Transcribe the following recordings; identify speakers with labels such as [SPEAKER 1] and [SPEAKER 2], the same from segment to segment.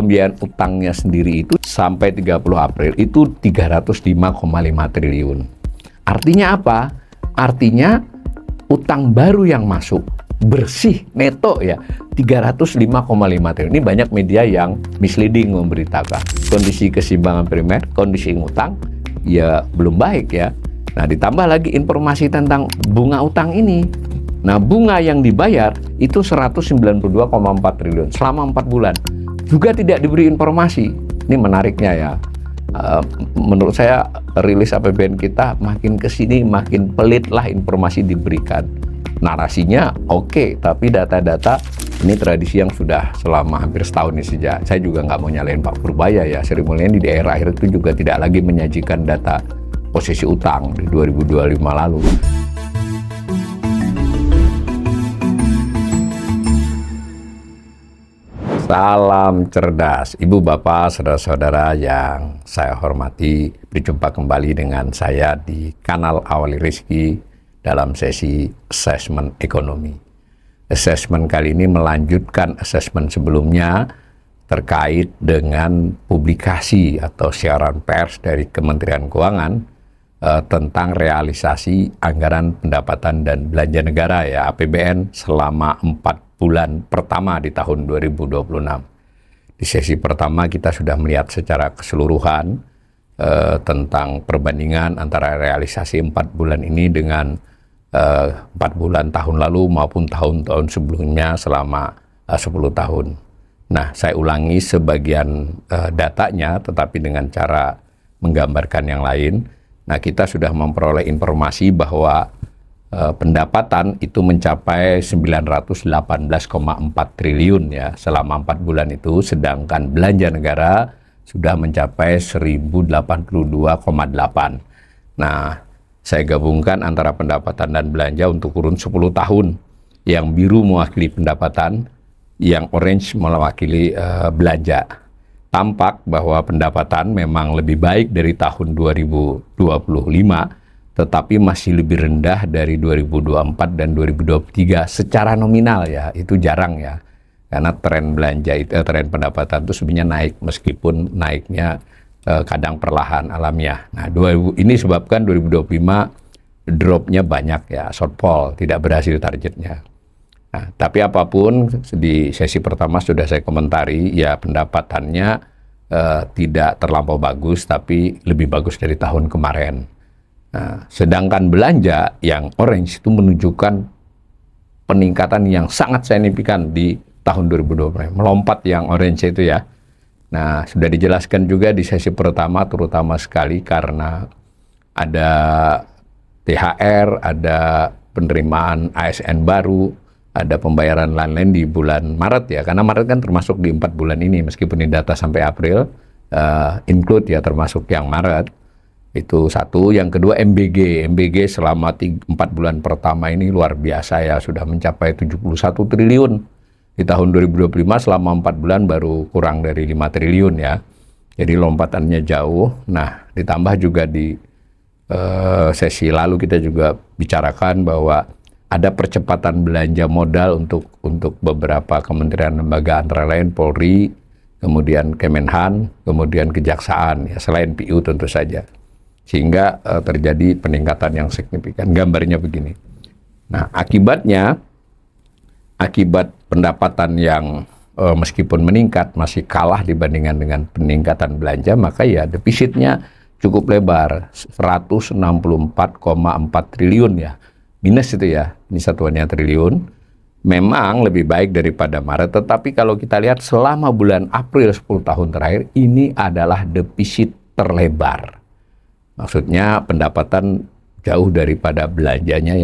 [SPEAKER 1] pembiayaan utangnya sendiri itu sampai 30 April itu 305,5 triliun. Artinya apa? Artinya utang baru yang masuk bersih neto ya 305,5 triliun. Ini banyak media yang misleading memberitakan kondisi keseimbangan primer, kondisi utang ya belum baik ya. Nah, ditambah lagi informasi tentang bunga utang ini. Nah, bunga yang dibayar itu 192,4 triliun selama 4 bulan. Juga tidak diberi informasi. Ini menariknya ya. Menurut saya rilis APBN kita makin kesini makin pelit lah informasi diberikan. Narasinya oke, tapi data-data ini tradisi yang sudah selama hampir setahun ini sejak. Saya juga nggak mau nyalain Pak Purbaya ya. Sri Mulyani di daerah akhir itu juga tidak lagi menyajikan data posisi utang di 2025 lalu. Salam cerdas, Ibu Bapak, Saudara-saudara yang saya hormati. Berjumpa kembali dengan saya di kanal Awali Rizki dalam sesi Assessment Ekonomi. Assessment kali ini melanjutkan assessment sebelumnya terkait dengan publikasi atau siaran pers dari Kementerian Keuangan tentang realisasi anggaran pendapatan dan belanja negara ya APBN selama 4 bulan pertama di tahun 2026. Di sesi pertama kita sudah melihat secara keseluruhan tentang perbandingan antara realisasi 4 bulan ini dengan 4 bulan tahun lalu maupun tahun-tahun sebelumnya selama 10 tahun. Nah, saya ulangi sebagian datanya tetapi dengan cara menggambarkan yang lain. Nah, kita sudah memperoleh informasi bahwa pendapatan itu mencapai 918,4 triliun ya selama 4 bulan itu, sedangkan belanja negara sudah mencapai 1082,8. Nah, saya gabungkan antara pendapatan dan belanja untuk kurun 10 tahun. Yang biru mewakili pendapatan, yang orange mewakili belanja. Tampak bahwa pendapatan memang lebih baik dari tahun 2025, tetapi masih lebih rendah dari 2024 dan 2023 secara nominal ya, itu jarang ya. Karena tren belanja itu, tren pendapatan itu sebenarnya naik meskipun naiknya kadang perlahan alamiah. Nah, ini sebabkan 2025 dropnya banyak ya, shortfall, tidak berhasil targetnya. Nah, tapi apapun di sesi pertama sudah saya komentari ya pendapatannya tidak terlampau bagus, tapi lebih bagus dari tahun kemarin. Nah, sedangkan belanja yang orange itu menunjukkan peningkatan yang sangat signifikan di tahun 2020, melompat yang orange itu ya. Nah, sudah dijelaskan juga di sesi pertama terutama sekali karena ada THR, ada penerimaan ASN baru, ada pembayaran lain-lain di bulan Maret ya, karena Maret kan termasuk di 4 bulan ini meskipun ini data sampai April, include ya termasuk yang Maret. Itu satu. Yang kedua MBG selama 4 bulan pertama ini luar biasa ya, sudah mencapai 71 triliun. Di tahun 2025 selama 4 bulan baru kurang dari 5 triliun ya. Jadi lompatannya jauh. Nah, ditambah juga di sesi lalu kita juga bicarakan bahwa ada percepatan belanja modal untuk beberapa kementerian lembaga antara lain Polri, kemudian Kemenhan, kemudian Kejaksaan ya, selain PU tentu saja. Sehingga terjadi peningkatan yang signifikan. Gambarnya begini. Nah, akibat pendapatan yang meskipun meningkat masih kalah dibandingkan dengan peningkatan belanja, maka ya defisitnya cukup lebar, 164,4 triliun ya. Minus itu ya, ini satuannya triliun. Memang lebih baik daripada Maret, tetapi kalau kita lihat selama bulan April 10 tahun terakhir, ini adalah defisit terlebar. Maksudnya pendapatan jauh daripada belanjanya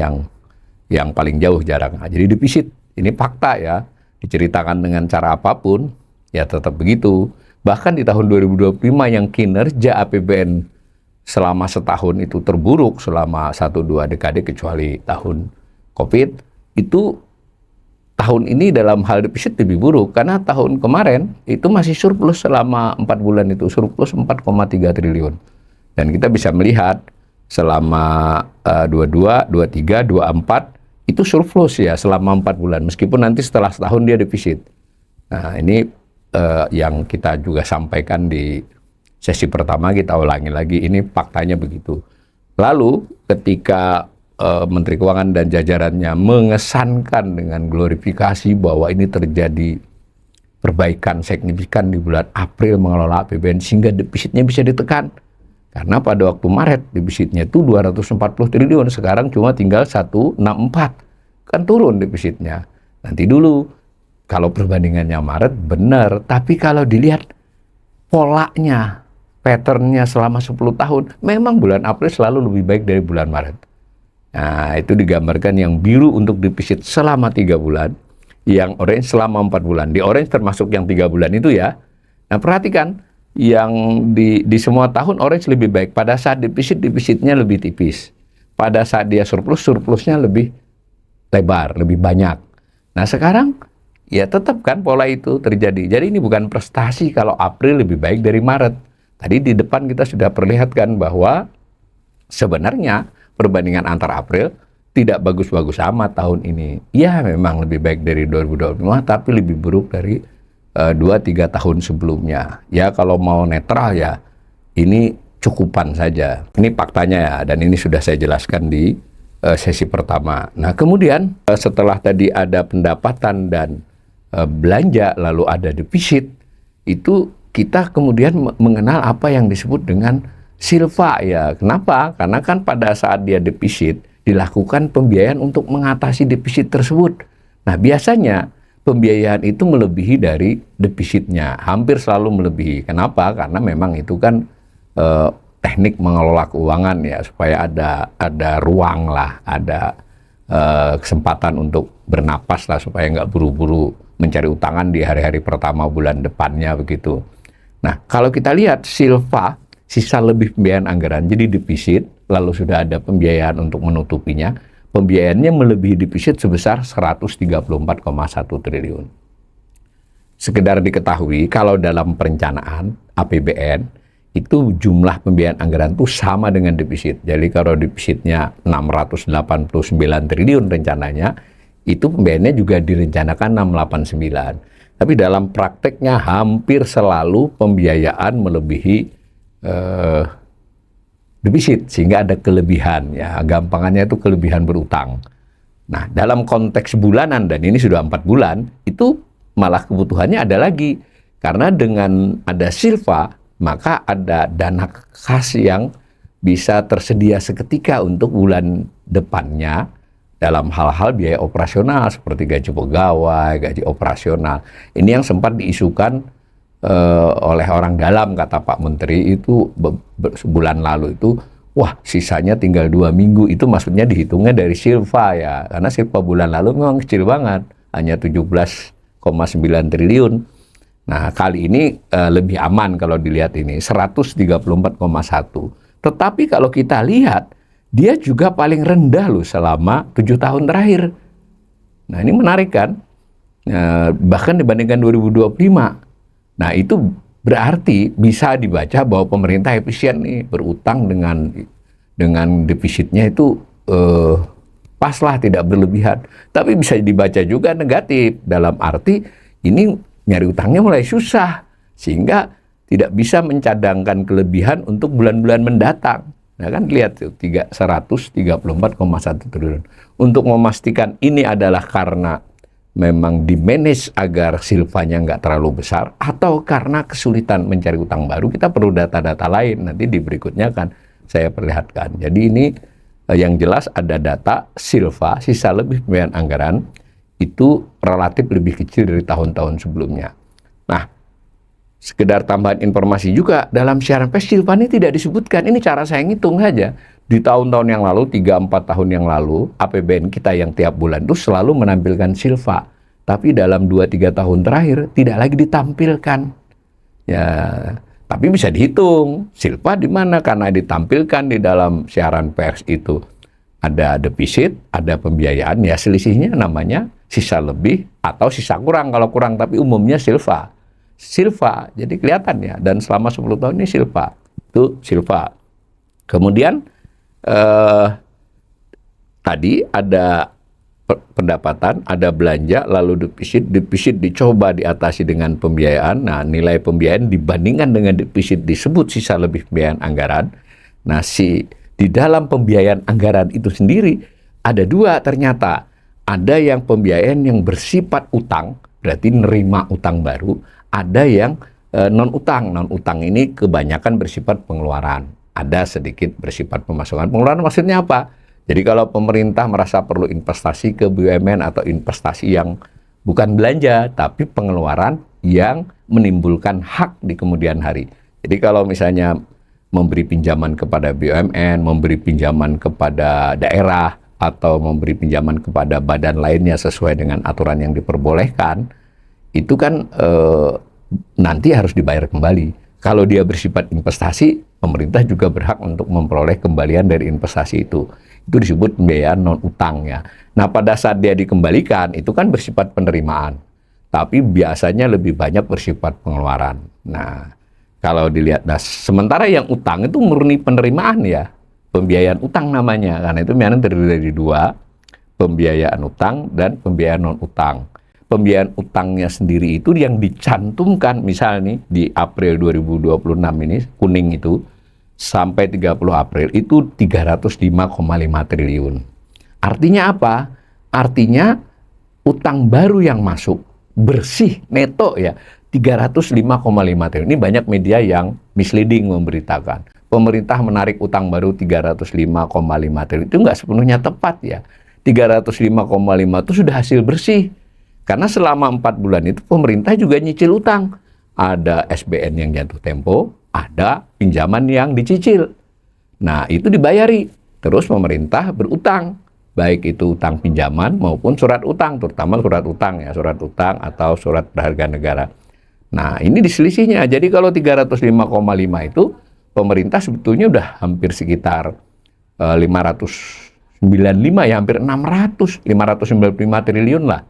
[SPEAKER 1] yang paling jauh jarang. Nah, jadi defisit, ini fakta ya, diceritakan dengan cara apapun, ya tetap begitu. Bahkan di tahun 2025 yang kinerja APBN selama setahun itu terburuk selama 1-2 dekade kecuali tahun COVID, itu tahun ini dalam hal defisit lebih buruk karena tahun kemarin itu masih surplus selama 4 bulan itu, surplus 4,3 triliun. Dan kita bisa melihat selama 22, 23, 24 itu surplus ya selama 4 bulan. Meskipun nanti setelah setahun dia defisit. Nah, ini yang kita juga sampaikan di sesi pertama, kita ulangi lagi, ini faktanya begitu. Lalu ketika Menteri Keuangan dan jajarannya mengesankan dengan glorifikasi bahwa ini terjadi perbaikan signifikan di bulan April mengelola APBN sehingga defisitnya bisa ditekan. Karena pada waktu Maret defisitnya itu 240 triliun, sekarang cuma tinggal 164. Kan turun defisitnya. Nanti dulu, kalau perbandingannya Maret benar, tapi kalau dilihat polanya, patternnya selama 10 tahun, memang bulan April selalu lebih baik dari bulan Maret. Nah, itu digambarkan yang biru untuk defisit selama 3 bulan, yang orange selama 4 bulan. Di orange termasuk yang 3 bulan itu ya. Nah, perhatikan, yang di semua tahun orange lebih baik. Pada saat defisitnya lebih tipis. Pada saat dia surplusnya lebih lebar, lebih banyak. Nah, sekarang ya tetap kan pola itu terjadi. Jadi ini bukan prestasi kalau April lebih baik dari Maret. Tadi di depan kita sudah perlihatkan bahwa sebenarnya perbandingan antar April tidak bagus-bagus amat tahun ini. Ya memang lebih baik dari 2025, tapi lebih buruk dari 2-3 tahun sebelumnya. Ya kalau mau netral ya ini cukupan saja. Ini faktanya ya, dan ini sudah saya jelaskan di sesi pertama. Nah kemudian setelah tadi ada pendapatan dan belanja, lalu ada defisit, itu kita kemudian mengenal apa yang disebut dengan silfa ya. Kenapa? Karena kan pada saat dia defisit, dilakukan pembiayaan untuk mengatasi defisit tersebut. Nah, biasanya pembiayaan itu melebihi dari defisitnya, hampir selalu melebihi. Kenapa? Karena memang itu kan teknik mengelola keuangan ya, supaya ada ruang lah, ada kesempatan untuk bernapas lah, supaya nggak buru-buru mencari utangan di hari-hari pertama bulan depannya begitu. Nah, kalau kita lihat silfa, sisa lebih pembiayaan anggaran, jadi defisit, lalu sudah ada pembiayaan untuk menutupinya, pembiayaannya melebihi defisit sebesar 134,1 triliun. Sekedar diketahui, kalau dalam perencanaan APBN, itu jumlah pembiayaan anggaran itu sama dengan defisit. Jadi kalau defisitnya 689 triliun rencananya, itu pembiayaannya juga direncanakan 689. Tapi dalam prakteknya hampir selalu pembiayaan melebihi defisit, sehingga ada kelebihan ya, gampangannya itu kelebihan berutang. Nah, dalam konteks bulanan, dan ini sudah 4 bulan, itu malah kebutuhannya ada lagi, karena dengan ada silfa, maka ada dana kas yang bisa tersedia seketika untuk bulan depannya dalam hal-hal biaya operasional seperti gaji pegawai, gaji operasional. Ini yang sempat diisukan oleh orang dalam, kata Pak Menteri itu sebulan lalu itu, wah sisanya tinggal 2 minggu, itu maksudnya dihitungnya dari silfa ya, karena silfa bulan lalu memang kecil banget, hanya 17,9 triliun. Nah kali ini lebih aman kalau dilihat ini, 134,1. Tetapi kalau kita lihat, dia juga paling rendah loh selama 7 tahun terakhir. Nah ini menarik kan, bahkan dibandingkan 2025. Nah itu berarti bisa dibaca bahwa pemerintah efisien nih, berutang dengan defisitnya itu pas lah, tidak berlebihan. Tapi bisa dibaca juga negatif, dalam arti ini nyari utangnya mulai susah, sehingga tidak bisa mencadangkan kelebihan untuk bulan-bulan mendatang. Nah kan lihat tuh, 134,1 triliun. Untuk memastikan ini adalah karena memang di-manage agar silfanya nggak terlalu besar, atau karena kesulitan mencari utang baru, kita perlu data-data lain. Nanti di berikutnya akan saya perlihatkan. Jadi ini yang jelas ada data silfa, sisa lebih pembiayaan anggaran, itu relatif lebih kecil dari tahun-tahun sebelumnya. Nah, sekedar tambahan informasi juga, dalam siaran pers silfa ini tidak disebutkan. Ini cara saya ngitung saja. Di tahun-tahun yang lalu, 3-4 tahun yang lalu, APBN kita yang tiap bulan itu selalu menampilkan silfa. Tapi dalam 2-3 tahun terakhir, tidak lagi ditampilkan. Ya, tapi bisa dihitung. Silfa di mana? Karena ditampilkan di dalam siaran pers itu. Ada defisit, ada pembiayaan, ya selisihnya namanya sisa lebih atau sisa kurang. Kalau kurang, tapi umumnya silfa. Silfa, jadi kelihatan ya. Dan selama 10 tahun ini silfa. Itu silfa. Kemudian, tadi ada pendapatan, ada belanja, lalu defisit dicoba diatasi dengan pembiayaan. Nah, nilai pembiayaan dibandingkan dengan defisit disebut sisa lebih pembiayaan anggaran. Nah, di dalam pembiayaan anggaran itu sendiri ada dua ternyata. Ada yang pembiayaan yang bersifat utang, berarti nerima utang baru. Ada yang non-utang. Non-utang ini kebanyakan bersifat pengeluaran. Ada sedikit bersifat pemasukan. Pengeluaran maksudnya apa? Jadi kalau pemerintah merasa perlu investasi ke BUMN atau investasi yang bukan belanja, tapi pengeluaran yang menimbulkan hak di kemudian hari. Jadi kalau misalnya memberi pinjaman kepada BUMN, memberi pinjaman kepada daerah, atau memberi pinjaman kepada badan lainnya sesuai dengan aturan yang diperbolehkan, itu kan nanti harus dibayar kembali. Kalau dia bersifat investasi, pemerintah juga berhak untuk memperoleh kembalian dari investasi itu. Itu disebut pembiayaan non-utang ya. Nah, pada saat dia dikembalikan, itu kan bersifat penerimaan. Tapi biasanya lebih banyak bersifat pengeluaran. Nah, kalau dilihat, sementara yang utang itu murni penerimaan ya. Pembiayaan utang namanya. Karena itu memang terdiri dari dua, pembiayaan utang dan pembiayaan non-utang. Pembiayaan utangnya sendiri itu yang dicantumkan, misalnya nih, di April 2026 ini, kuning itu, sampai 30 April itu 305,5 triliun. Artinya apa? Artinya utang baru yang masuk bersih neto ya 305,5 triliun. Ini banyak media yang misleading memberitakan. Pemerintah menarik utang baru 305,5 triliun. Itu nggak sepenuhnya tepat ya. 305,5 itu sudah hasil bersih. Karena selama 4 bulan itu pemerintah juga nyicil utang. Ada SBN yang jatuh tempo, ada pinjaman yang dicicil. Nah, itu dibayari. Terus pemerintah berutang. Baik itu utang pinjaman maupun surat utang. Terutama surat utang ya. Surat utang atau surat berharga negara. Nah, ini diselisihnya. Jadi kalau 305,5 itu, pemerintah sebetulnya udah hampir sekitar 595 ya. Hampir 595 triliun lah.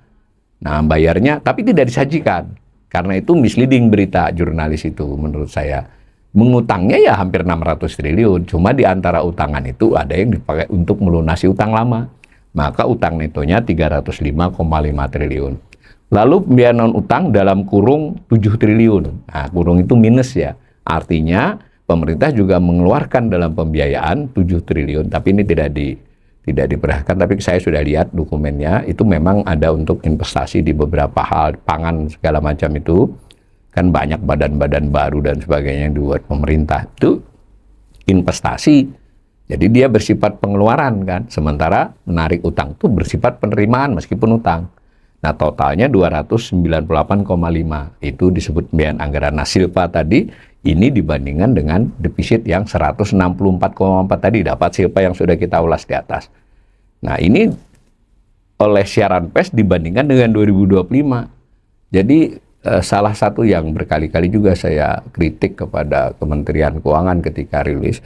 [SPEAKER 1] Nah, bayarnya, tapi tidak disajikan. Karena itu misleading berita jurnalis itu menurut saya. Mengutangnya ya hampir 600 triliun. Cuma di antara utangan itu ada yang dipakai untuk melunasi utang lama. Maka utang netonya 305,5 triliun. Lalu pembiayaan non-utang dalam kurung 7 triliun. Nah, kurung itu minus ya. Artinya pemerintah juga mengeluarkan dalam pembiayaan 7 triliun. Tapi ini tidak diperhatikan. Tapi saya sudah lihat dokumennya. Itu memang ada untuk investasi di beberapa hal. Pangan segala macam itu. Kan banyak badan-badan baru dan sebagainya yang dibuat pemerintah. Itu investasi. Jadi dia bersifat pengeluaran kan. Sementara menarik utang itu bersifat penerimaan meskipun utang. Nah, totalnya 298,5. Itu disebut pembiayaan anggaran. Nah, Silpa tadi ini dibandingkan dengan defisit yang 164,4 tadi. Dapat Silpa yang sudah kita ulas di atas. Nah, ini oleh siaran pers dibandingkan dengan 2025. Jadi salah satu yang berkali-kali juga saya kritik kepada Kementerian Keuangan ketika rilis,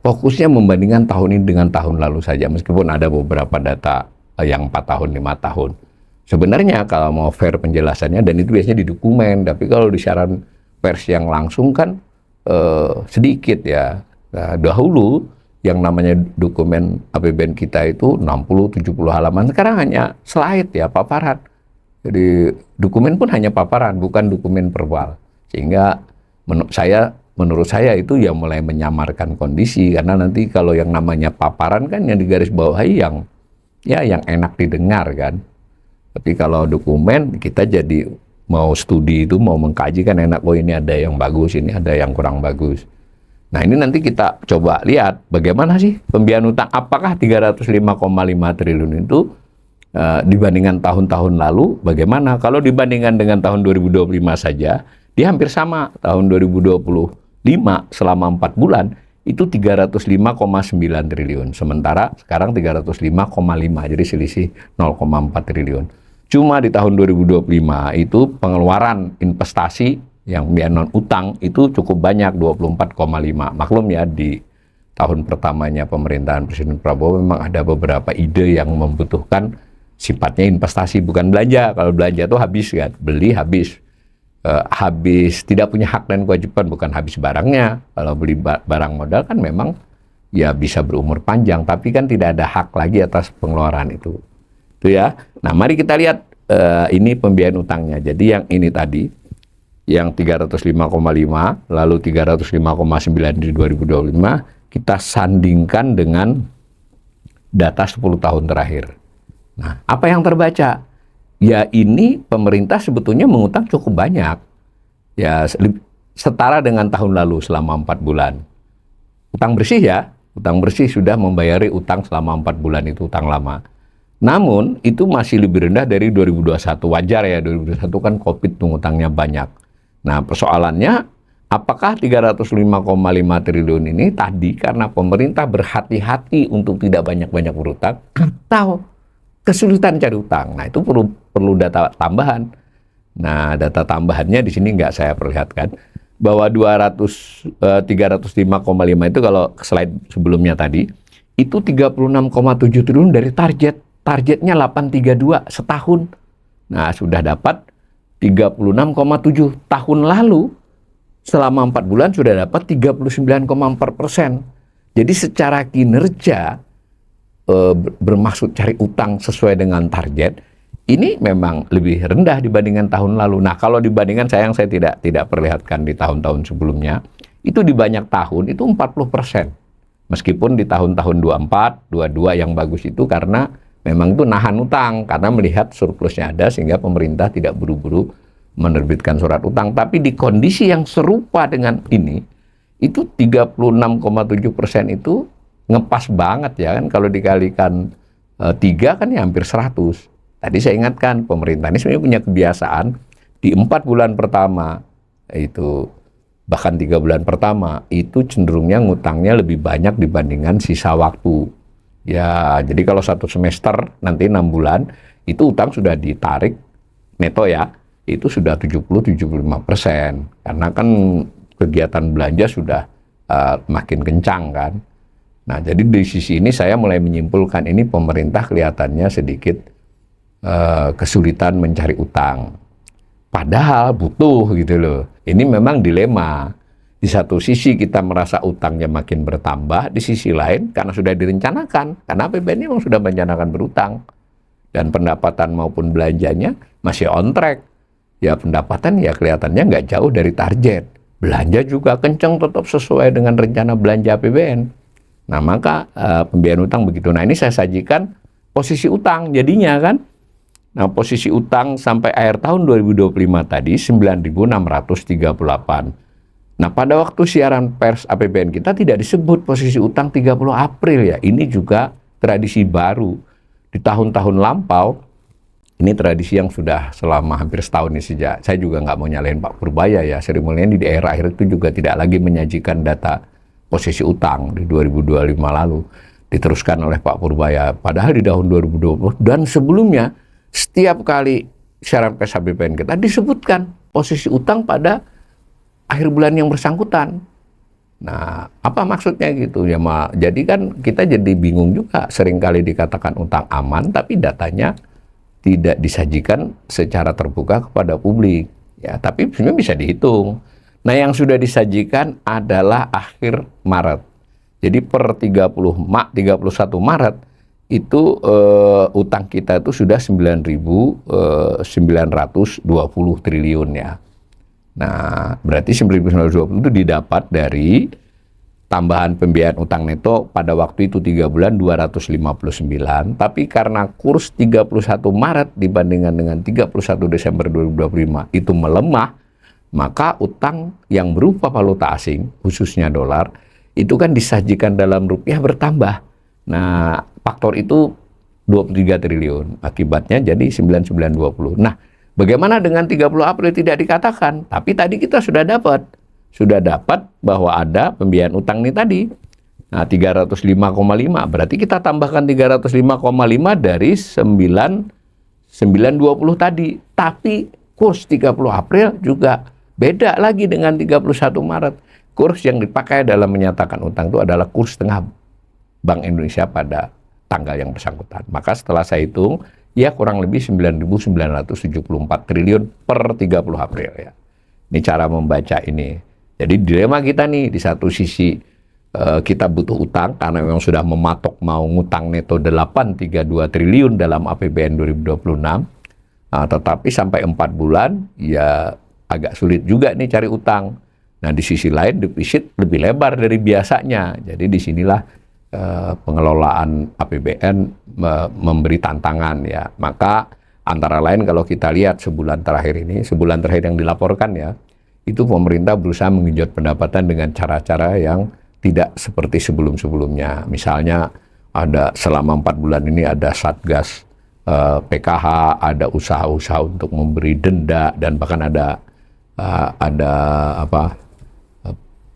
[SPEAKER 1] fokusnya membandingkan tahun ini dengan tahun lalu saja, meskipun ada beberapa data yang 4 tahun, 5 tahun. Sebenarnya kalau mau fair penjelasannya, dan itu biasanya di dokumen, tapi kalau di siaran pers yang langsung kan sedikit ya. Nah, dahulu yang namanya dokumen APBN kita itu 60-70 halaman, sekarang hanya slide ya, paparan. Jadi dokumen pun hanya paparan, bukan dokumen verbal. Sehingga menurut saya itu ya mulai menyamarkan kondisi. Karena nanti kalau yang namanya paparan kan yang digaris bawahi yang enak didengar kan. Tapi kalau dokumen kita jadi mau studi itu, mau mengkaji kan enak. Oh, ini ada yang bagus, ini ada yang kurang bagus. Nah, ini nanti kita coba lihat bagaimana sih pembiayaan utang. Apakah 305,5 triliun itu dibandingkan tahun-tahun lalu, bagaimana? Kalau dibandingkan dengan tahun 2025 saja, dia hampir sama. Tahun 2025 selama 4 bulan, itu 305,9 triliun. Sementara sekarang 305,5, jadi selisih 0,4 triliun. Cuma di tahun 2025 itu pengeluaran investasi yang non-utang itu cukup banyak, 24,5. Maklum ya, di tahun pertamanya pemerintahan Presiden Prabowo memang ada beberapa ide yang membutuhkan sifatnya investasi, bukan belanja. Kalau belanja itu habis kan, beli habis. Habis, tidak punya hak dan kewajiban, bukan habis barangnya. Kalau beli barang modal kan memang ya bisa berumur panjang, tapi kan tidak ada hak lagi atas pengeluaran itu. Itu ya. Nah, mari kita lihat ini pembiayaan utangnya. Jadi yang ini tadi, yang 305,5, lalu 305,9 di 2025, kita sandingkan dengan data 10 tahun terakhir. Nah, apa yang terbaca? Ya ini pemerintah sebetulnya mengutang cukup banyak. Ya setara dengan tahun lalu selama 4 bulan. Utang bersih ya, utang bersih sudah membayari utang selama 4 bulan itu utang lama. Namun, itu masih lebih rendah dari 2021. Wajar ya, 2021 kan COVID utangnya banyak. Nah, persoalannya, apakah 305,5 triliun ini tadi karena pemerintah berhati-hati untuk tidak banyak-banyak berutang, atau kesulitan cari utang? Nah, itu perlu data tambahan. Nah, data tambahannya di sini nggak saya perlihatkan. Bahwa 305,5 itu kalau slide sebelumnya tadi, itu 36,7 triliun dari target. Targetnya 832 setahun. Nah, sudah dapat 36,7. Tahun lalu, selama 4 bulan sudah dapat 39,4%. Jadi secara kinerja, bermaksud cari utang sesuai dengan target, ini memang lebih rendah dibandingkan tahun lalu. Nah, kalau dibandingkan saya tidak perlihatkan di tahun-tahun sebelumnya, itu di banyak tahun itu 40%. Meskipun di tahun-tahun 24, 22 yang bagus itu karena memang itu nahan utang, karena melihat surplusnya ada sehingga pemerintah tidak buru-buru menerbitkan surat utang. Tapi di kondisi yang serupa dengan ini, itu 36,7% itu ngepas banget ya kan, kalau dikalikan 3 kan ya hampir 100. Tadi saya ingatkan, pemerintah ini sebenarnya punya kebiasaan di 4 bulan pertama itu, bahkan 3 bulan pertama itu cenderungnya ngutangnya lebih banyak dibandingkan sisa waktu. Ya, jadi kalau 1 semester nanti 6 bulan itu utang sudah ditarik neto ya, itu sudah 70-75%. Karena kan kegiatan belanja sudah makin kencang kan. Nah, jadi di sisi ini saya mulai menyimpulkan ini pemerintah kelihatannya sedikit kesulitan mencari utang. Padahal butuh gitu loh. Ini memang dilema. Di satu sisi kita merasa utangnya makin bertambah, di sisi lain karena sudah direncanakan, karena APBN memang sudah merencanakan berutang. Dan pendapatan maupun belanjanya masih on track. Ya pendapatan ya kelihatannya nggak jauh dari target. Belanja juga kencang tetap sesuai dengan rencana belanja APBN. Nah maka pembiayaan utang begitu. Nah ini saya sajikan posisi utang jadinya kan. Nah posisi utang sampai akhir tahun 2025 tadi 9.638. Nah, pada waktu siaran pers APBN kita tidak disebut posisi utang 30 April ya. Ini juga tradisi baru. Di tahun-tahun lampau, ini tradisi yang sudah selama hampir setahun ini sejak. Saya juga nggak mau nyalahin Pak Purbaya ya. Sri Mulyani di era akhir itu juga tidak lagi menyajikan data posisi utang di 2025 lalu. Diteruskan oleh Pak Purbaya. Padahal di tahun 2020 dan sebelumnya, setiap kali siaran pers APBN kita disebutkan posisi utang pada akhir bulan yang bersangkutan. Nah, apa maksudnya gitu ya? Jadi kan kita jadi bingung juga. Seringkali dikatakan utang aman, tapi datanya tidak disajikan secara terbuka kepada publik. Ya, tapi sebenarnya bisa dihitung. Nah, yang sudah disajikan adalah akhir Maret. Jadi per 31 Maret itu utang kita itu sudah 9.920 triliun ya. Nah, berarti 9.920 itu didapat dari tambahan pembiayaan utang neto pada waktu itu 3 bulan 259, tapi karena kurs 31 Maret dibandingkan dengan 31 Desember 2025 itu melemah, maka utang yang berupa valuta asing, khususnya dolar, itu kan disajikan dalam rupiah bertambah. Nah, faktor itu 23 triliun, akibatnya jadi 9.920. Nah, bagaimana dengan 30 April tidak dikatakan, tapi tadi kita sudah dapat bahwa ada pembiayaan utang ini tadi. Nah, 305,5, berarti kita tambahkan 305,5 dari 9.920 tadi. Tapi kurs 30 April juga beda lagi dengan 31 Maret. Kurs yang dipakai dalam menyatakan utang itu adalah kurs tengah Bank Indonesia pada tanggal yang bersangkutan. Maka setelah saya hitung, ya kurang lebih 9.974 triliun per 30 April ya. Ini cara membaca ini. Jadi dilema kita nih, di satu sisi kita butuh utang karena memang sudah mematok mau ngutang neto 832 triliun dalam APBN 2026. Tetapi sampai 4 bulan ya agak sulit juga nih cari utang. Nah di sisi lain defisit lebih lebar dari biasanya. Jadi disinilah pengelolaan APBN memberi tantangan ya. Maka antara lain kalau kita lihat sebulan terakhir yang dilaporkan ya, itu pemerintah berusaha menggenjot pendapatan dengan cara-cara yang tidak seperti sebelum-sebelumnya. Misalnya ada selama 4 bulan ini ada Satgas PKH, ada usaha-usaha untuk memberi denda, dan bahkan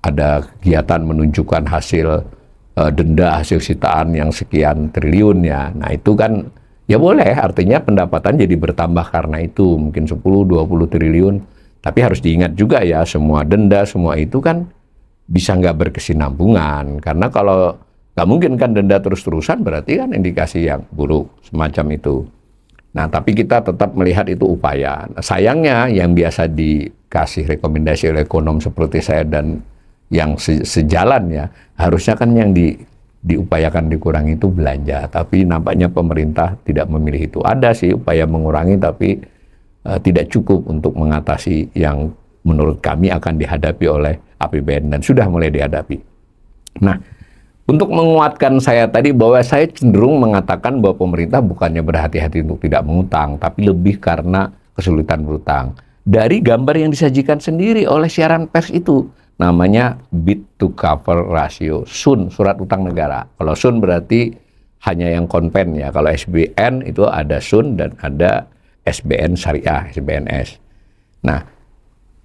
[SPEAKER 1] ada kegiatan menunjukkan hasil denda, hasil sitaan yang sekian triliun ya. Nah itu kan ya boleh, artinya pendapatan jadi bertambah karena itu mungkin 10-20 triliun. Tapi harus diingat juga ya, semua denda, semua itu kan bisa nggak berkesinambungan. Karena kalau nggak mungkin kan denda terus-terusan, berarti kan indikasi yang buruk semacam itu. Nah, tapi kita tetap melihat itu upaya. Nah, sayangnya yang biasa dikasih rekomendasi oleh ekonom seperti saya dan yang sejalan ya, harusnya kan yang diupayakan dikurangi itu belanja. Tapi nampaknya pemerintah tidak memilih itu. Ada sih upaya mengurangi, tapi tidak cukup untuk mengatasi yang menurut kami akan dihadapi oleh APBN dan sudah mulai dihadapi. Nah, untuk menguatkan saya tadi bahwa saya cenderung mengatakan bahwa pemerintah bukannya berhati-hati untuk tidak mengutang, tapi lebih karena kesulitan berutang. Dari gambar yang disajikan sendiri oleh siaran pers itu, namanya bid to cover ratio, SUN, surat utang negara. Kalau SUN berarti hanya yang konven ya, kalau SBN itu ada SUN dan ada SBN Syariah, SBNS. Nah,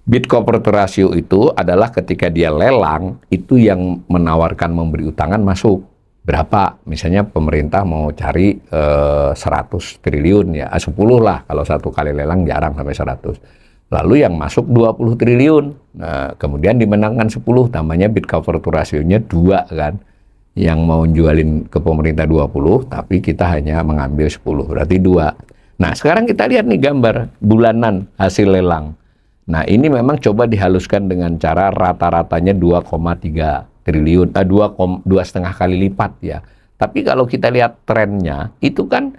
[SPEAKER 1] bid cover ratio itu adalah ketika dia lelang, itu yang menawarkan memberi utangan masuk. Berapa? Misalnya pemerintah mau cari 100 triliun ya, 10 lah, kalau satu kali lelang jarang sampai 100. Lalu yang masuk 20 triliun. Nah, kemudian dimenangkan 10, namanya bid cover ratio-nya 2 kan. Yang mau jualin ke pemerintah 20, tapi kita hanya mengambil 10, berarti 2. Nah, sekarang kita lihat nih gambar bulanan hasil lelang. Nah, ini memang coba dihaluskan dengan cara rata-ratanya 2,3 triliun, 2,5 kali lipat ya. Tapi kalau kita lihat trennya, itu kan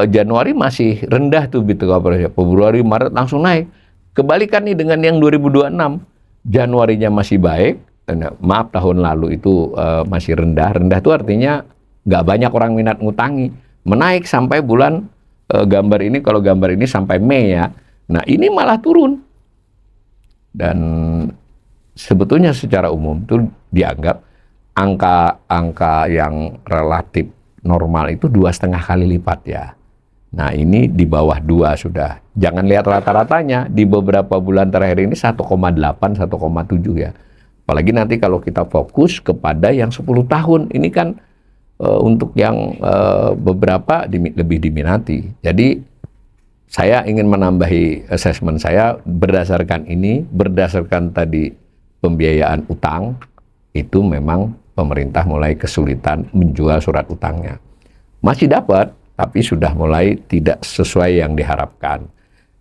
[SPEAKER 1] Januari masih rendah tuh bid cover ratio. Februari, Maret langsung naik. Kebalikan nih dengan yang 2026, Januarinya masih baik, maaf tahun lalu itu masih rendah. Rendah itu artinya nggak banyak orang minat ngutangi. Menaik sampai bulan gambar ini, kalau gambar ini sampai Mei ya. Nah ini malah turun. Dan sebetulnya secara umum itu dianggap angka yang relatif normal itu 2,5 kali lipat ya. Nah ini di bawah 2 sudah. Jangan lihat rata-ratanya, di beberapa bulan terakhir ini 1,8, 1,7 ya. Apalagi nanti kalau kita fokus kepada yang 10 tahun, ini kan untuk yang beberapa lebih diminati. Jadi saya ingin menambahi asesmen saya berdasarkan ini, berdasarkan tadi pembiayaan utang, itu memang pemerintah mulai kesulitan menjual surat utangnya. Masih dapat, tapi sudah mulai tidak sesuai yang diharapkan.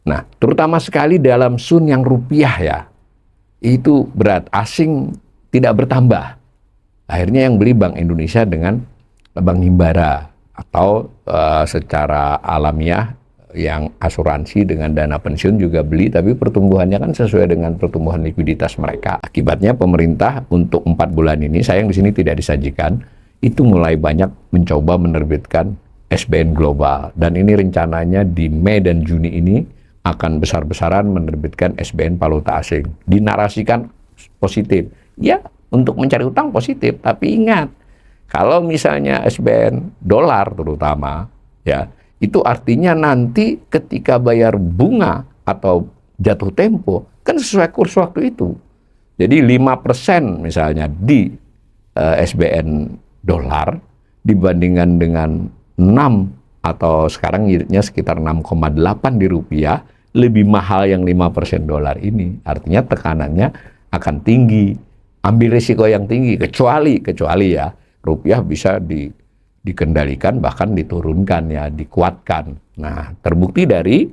[SPEAKER 1] Nah, terutama sekali dalam SUN yang rupiah ya, itu berat, asing tidak bertambah. Akhirnya yang beli Bank Indonesia dengan Bank Himbara, atau secara alamiah yang asuransi dengan dana pensiun juga beli, tapi pertumbuhannya kan sesuai dengan pertumbuhan likuiditas mereka. Akibatnya pemerintah untuk 4 bulan ini, sayang di sini tidak disajikan, itu mulai banyak mencoba menerbitkan SBN global. Dan ini rencananya di Mei dan Juni ini akan besar-besaran menerbitkan SBN valuta asing. Dinarasikan positif. Ya, untuk mencari utang positif, tapi ingat, kalau misalnya SBN dolar terutama, ya, itu artinya nanti ketika bayar bunga atau jatuh tempo, kan sesuai kurs waktu itu. Jadi 5% misalnya di SBN dolar dibandingkan dengan 6 atau sekarang yieldnya sekitar 6,8 di rupiah, lebih mahal yang 5% dolar ini. Artinya tekanannya akan tinggi, ambil risiko yang tinggi, kecuali ya, rupiah bisa dikendalikan, bahkan diturunkan ya, dikuatkan. Nah, terbukti dari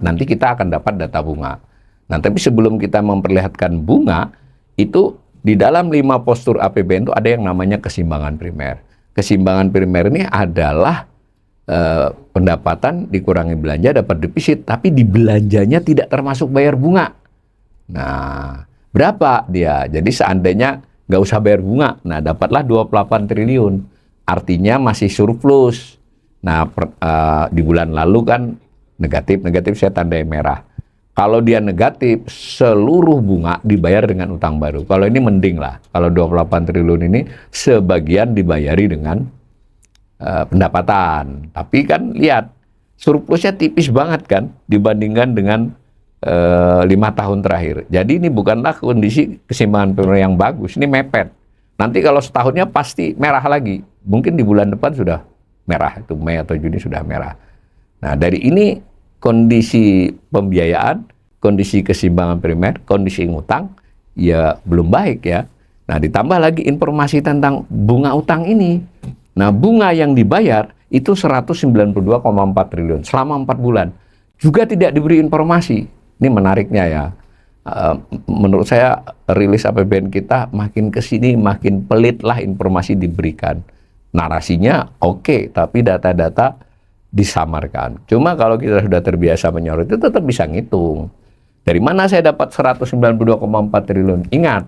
[SPEAKER 1] nanti kita akan dapat data bunga. Nah, tapi sebelum kita memperlihatkan bunga, itu di dalam 5 postur APBN itu ada yang namanya keseimbangan primer. Keseimbangan primer ini adalah pendapatan dikurangi belanja dapat defisit, tapi di belanjanya tidak termasuk bayar bunga. Nah, berapa dia? Jadi seandainya nggak usah bayar bunga, nah dapatlah 28 triliun. Artinya masih surplus. Nah, di bulan lalu kan negatif saya tandai merah. Kalau dia negatif, seluruh bunga dibayar dengan utang baru. Kalau ini mending lah. Kalau 28 triliun ini sebagian dibayari dengan pendapatan. Tapi kan lihat, surplusnya tipis banget kan dibandingkan dengan 5 tahun terakhir. Jadi ini bukanlah kondisi keseimbangan primer yang bagus, ini mepet. Nanti kalau setahunnya pasti merah lagi. Mungkin di bulan depan sudah merah, itu Mei atau Juni sudah merah. Nah, dari ini kondisi pembiayaan, kondisi keseimbangan primer, kondisi ngutang ya belum baik ya. Nah, ditambah lagi informasi tentang bunga utang ini. Nah, bunga yang dibayar itu 192,4 triliun selama 4 bulan. Juga tidak diberi informasi. Ini menariknya ya. Menurut saya rilis APBN kita makin ke sini makin pelit lah informasi diberikan. Narasinya oke, tapi data-data disamarkan. Cuma kalau kita sudah terbiasa menyorot itu tetap bisa ngitung. Dari mana saya dapat 192,4 triliun? Ingat,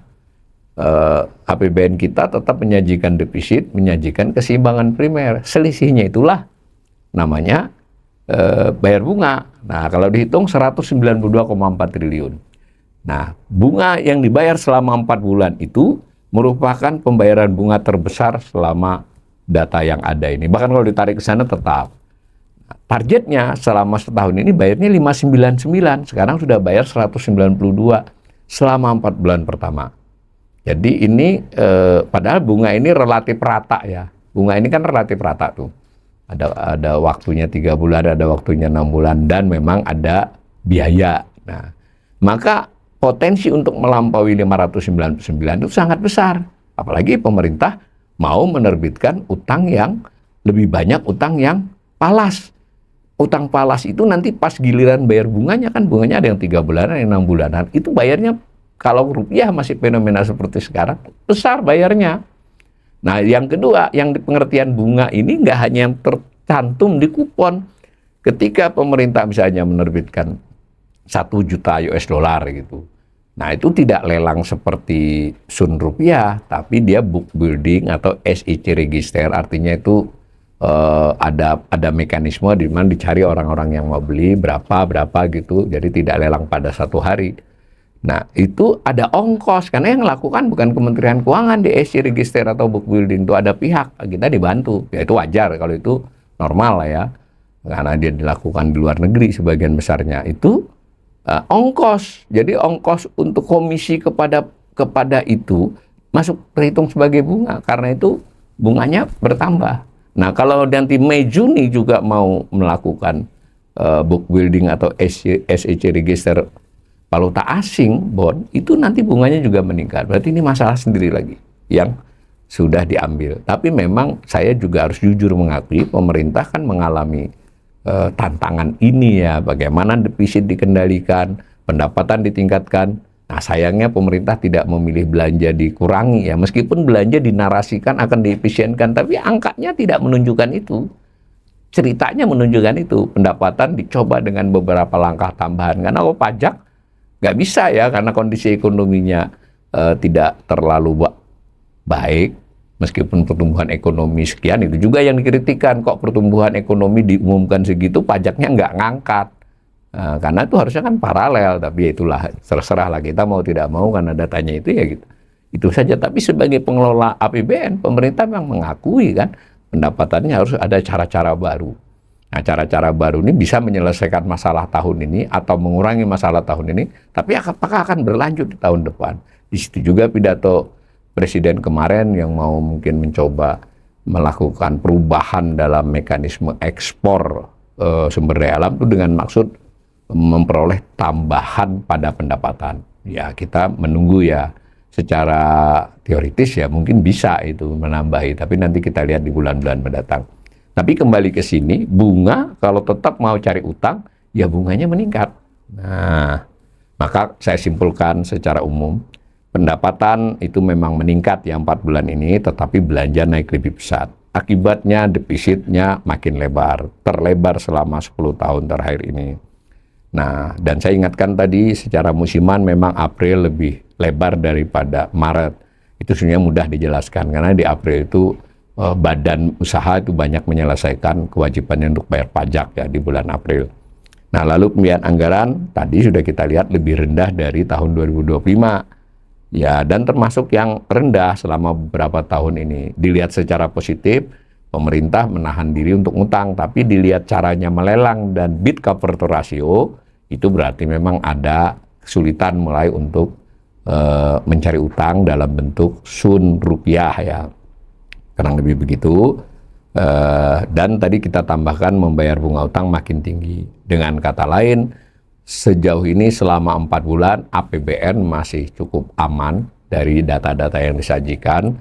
[SPEAKER 1] APBN kita tetap menyajikan defisit, menyajikan keseimbangan primer. Selisihnya itulah namanya bayar bunga. Nah, kalau dihitung 192,4 triliun. Nah, bunga yang dibayar selama 4 bulan itu merupakan pembayaran bunga terbesar selama data yang ada ini. Bahkan kalau ditarik ke sana tetap. Nah, targetnya selama setahun ini bayarnya 599, sekarang sudah bayar 192 selama 4 bulan pertama. Jadi ini padahal bunga ini relatif rata ya. Bunga ini kan relatif rata tuh. Ada waktunya 3 bulan, ada waktunya 6 bulan, dan memang ada biaya. Nah, maka potensi untuk melampaui 599 itu sangat besar. Apalagi pemerintah mau menerbitkan utang yang lebih banyak, utang yang palas. Utang palas itu nanti pas giliran bayar bunganya, kan bunganya ada yang 3 bulanan, yang 6 bulanan. Itu bayarnya kalau rupiah masih fenomena seperti sekarang, besar bayarnya. Nah, yang kedua, yang di pengertian bunga ini nggak hanya yang tercantum di kupon. Ketika pemerintah misalnya menerbitkan 1 juta US dollar gitu. Nah, itu tidak lelang seperti Sun Rupiah, tapi dia book building atau SEC register, artinya itu ada mekanisme di mana dicari orang-orang yang mau beli berapa gitu, jadi tidak lelang pada 1 hari. Nah, itu ada ongkos, karena yang melakukan bukan Kementerian Keuangan di SC Register atau book building, itu ada pihak, kita dibantu. Ya itu wajar, kalau itu normal lah ya. Karena dia dilakukan di luar negeri sebagian besarnya. Itu ongkos. Jadi ongkos untuk komisi kepada itu masuk terhitung sebagai bunga, karena itu bunganya bertambah. Nah, kalau nanti Mei Juni juga mau melakukan book building atau SEC Register valuta asing bond, itu nanti bunganya juga meningkat. Berarti ini masalah sendiri lagi yang sudah diambil. Tapi memang saya juga harus jujur mengakui pemerintah kan mengalami tantangan ini ya. Bagaimana defisit dikendalikan, pendapatan ditingkatkan. Nah, sayangnya pemerintah tidak memilih belanja dikurangi ya. Meskipun belanja dinarasikan akan diefisienkan, tapi angkanya tidak menunjukkan itu. Ceritanya menunjukkan itu. Pendapatan dicoba dengan beberapa langkah tambahan. Karena pajak nggak bisa ya, karena kondisi ekonominya tidak terlalu baik. Meskipun pertumbuhan ekonomi sekian, itu juga yang dikritikan. Kok pertumbuhan ekonomi diumumkan segitu, pajaknya nggak ngangkat. Karena itu harusnya kan paralel, tapi itulah, terserah lah, kita mau tidak mau karena datanya itu ya gitu. Itu saja. Tapi sebagai pengelola APBN, pemerintah memang mengakui kan, pendapatannya harus ada cara-cara baru. Nah, cara-cara baru ini bisa menyelesaikan masalah tahun ini atau mengurangi masalah tahun ini, tapi apakah akan berlanjut di tahun depan? Di situ juga pidato Presiden kemarin yang mau mungkin mencoba melakukan perubahan dalam mekanisme ekspor sumber daya alam itu dengan maksud memperoleh tambahan pada pendapatan. Ya, kita menunggu ya. Secara teoritis ya mungkin bisa itu menambahi, tapi nanti kita lihat di bulan-bulan mendatang. Tapi kembali ke sini, bunga kalau tetap mau cari utang, ya bunganya meningkat. Nah, maka saya simpulkan secara umum, Pendapatan itu memang meningkat ya 4 bulan ini, tetapi belanja naik lebih pesat. Akibatnya defisitnya makin lebar, terlebar selama 10 tahun terakhir ini. Nah, dan saya ingatkan tadi secara musiman memang April lebih lebar daripada Maret. Itu sebenarnya mudah dijelaskan karena di April itu badan usaha itu banyak menyelesaikan kewajibannya untuk bayar pajak ya di bulan April. Nah, lalu pembiayaan anggaran tadi sudah kita lihat lebih rendah dari tahun 2025. Ya, dan termasuk yang rendah selama beberapa tahun ini. Dilihat secara positif, pemerintah menahan diri untuk ngutang, tapi dilihat caranya melelang dan bid cover to ratio, itu berarti memang ada kesulitan mulai untuk mencari utang dalam bentuk sun rupiah ya. Kurang lebih begitu. Dan tadi kita tambahkan membayar bunga utang makin tinggi. Dengan kata lain, sejauh ini selama 4 bulan APBN masih cukup aman dari data-data yang disajikan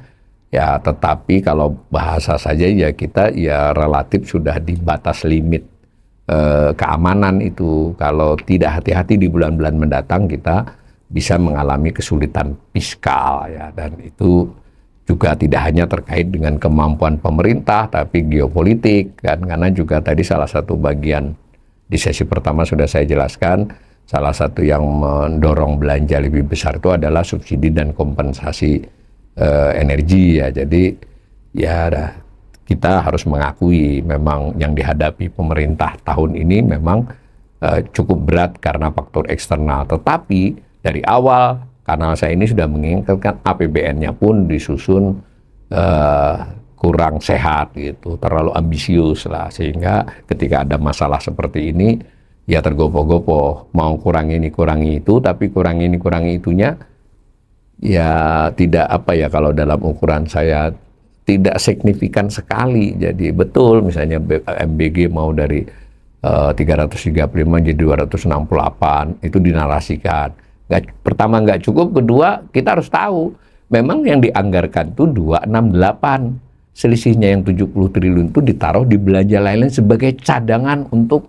[SPEAKER 1] ya, tetapi kalau bahasa saja ya kita ya relatif sudah di batas limit keamanan itu. Kalau tidak hati-hati di bulan-bulan mendatang kita bisa mengalami kesulitan fiskal ya, dan itu juga tidak hanya terkait dengan kemampuan pemerintah tapi geopolitik kan, karena juga tadi salah satu bagian di sesi pertama sudah saya jelaskan, salah satu yang mendorong belanja lebih besar itu adalah subsidi dan kompensasi energi ya. Jadi ya kita harus mengakui memang yang dihadapi pemerintah tahun ini memang cukup berat karena faktor eksternal. Tetapi dari awal kanal saya ini sudah mengingatkan APBN-nya pun disusun kurang sehat gitu, terlalu ambisius lah, sehingga ketika ada masalah seperti ini ya tergopoh-gopoh, mau kurangi ini kurangi itu, tapi kurangi ini kurangi itunya ya tidak apa ya, kalau dalam ukuran saya tidak signifikan sekali. Jadi betul misalnya MBG mau dari 335 jadi 268 itu dinarasikan. Pertama nggak cukup, kedua kita harus tahu memang yang dianggarkan itu 268. Selisihnya yang 70 triliun itu ditaruh di belanja lain-lain sebagai cadangan untuk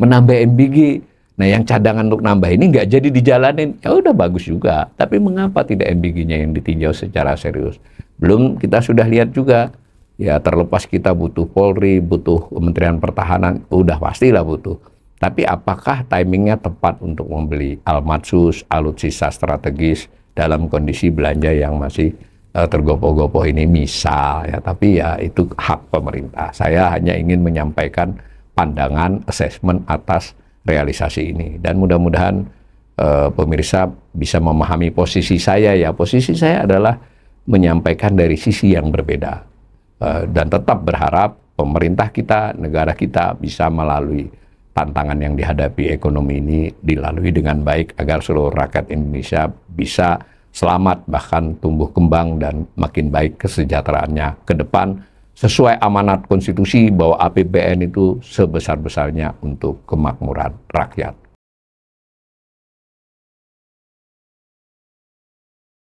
[SPEAKER 1] menambah MBG. Nah, yang cadangan untuk nambah ini nggak jadi dijalanin, ya udah bagus juga. Tapi mengapa tidak MBG-nya yang ditinjau secara serius? Belum kita sudah lihat juga, ya terlepas kita butuh Polri, butuh Kementerian Pertahanan, udah pastilah butuh. Tapi apakah timingnya tepat untuk membeli Almatsus, alutsista strategis dalam kondisi belanja yang masih tergopoh-gopoh ini misal ya, tapi ya itu hak pemerintah. Saya hanya ingin menyampaikan pandangan assessment atas realisasi ini, dan mudah-mudahan pemirsa bisa memahami posisi saya ya. Posisi saya adalah menyampaikan dari sisi yang berbeda dan tetap berharap pemerintah kita, negara kita bisa melalui tantangan yang dihadapi ekonomi ini dilalui dengan baik agar seluruh rakyat Indonesia bisa selamat, bahkan tumbuh kembang dan makin baik kesejahteraannya ke depan sesuai amanat konstitusi bahwa APBN itu sebesar-besarnya untuk kemakmuran rakyat.